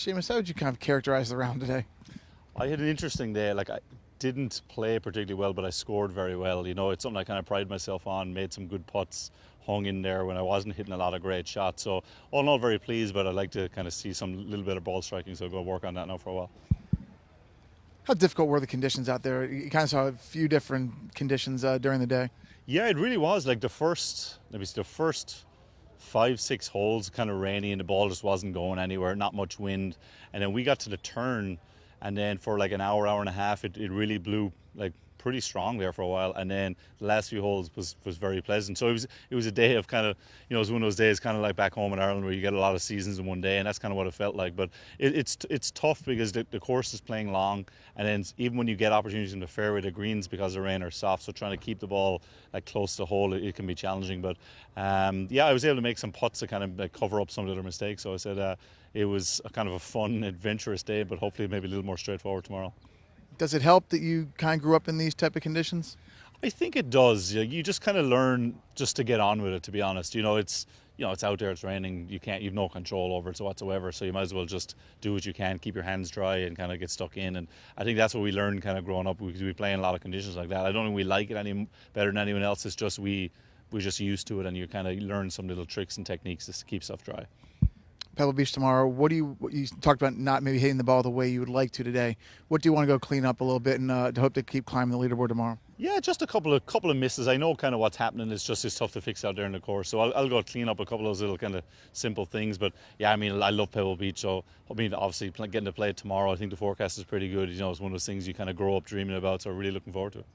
Seamus, how would you kind of characterize the round today? I had an interesting day. Like, I didn't play particularly well, but I scored very well. You know, it's something I kind of pride myself on. Made some good putts, hung in there when I wasn't hitting a lot of great shots. So all in all, very pleased. But I'd like to kind of see some little bit of ball striking. So I'll go work on that now for a while. How difficult were the conditions out there? You kind of saw a few different conditions during the day. Yeah, it really was. Like the first 5-6 holes, kind of rainy, and the ball just wasn't going anywhere. Not much wind, and then we got to the turn, and then for like an hour and a half, it really blew like pretty strong there for a while, and then the last few holes was very pleasant. So it was a day of kind of, you know, it was one of those days kind of like back home in Ireland where you get a lot of seasons in one day, and that's kind of what it felt like. But it's tough because the course is playing long, and then even when you get opportunities in the fairway, the greens because of rain are soft, so trying to keep the ball like close to the hole, it can be challenging. But yeah, I was able to make some putts to kind of like cover up some of the other mistakes. So I said it was a kind of a fun, adventurous day, but hopefully maybe a little more straightforward tomorrow. Does it help that you kind of grew up in these type of conditions? I think it does. You just kind of learn just to get on with it. To be honest, it's out there, it's raining. You've no control over it whatsoever. So you might as well just do what you can, keep your hands dry, and kind of get stuck in. And I think that's what we learned kind of growing up, because we play in a lot of conditions like that. I don't think we like it any better than anyone else. It's just we're just used to it, and you kind of learn some little tricks and techniques just to keep stuff dry. Pebble Beach tomorrow. What you talked about not maybe hitting the ball the way you would like to today? What do you want to go clean up a little bit and to hope to keep climbing the leaderboard tomorrow? Yeah, just a couple of misses. I know kind of what's happening. It's tough to fix out there in the course. So I'll go clean up a couple of those little kind of simple things. But yeah, I mean, I love Pebble Beach. So I mean, obviously getting to play it tomorrow, I think the forecast is pretty good. You know, it's one of those things you kind of grow up dreaming about. So really looking forward to it.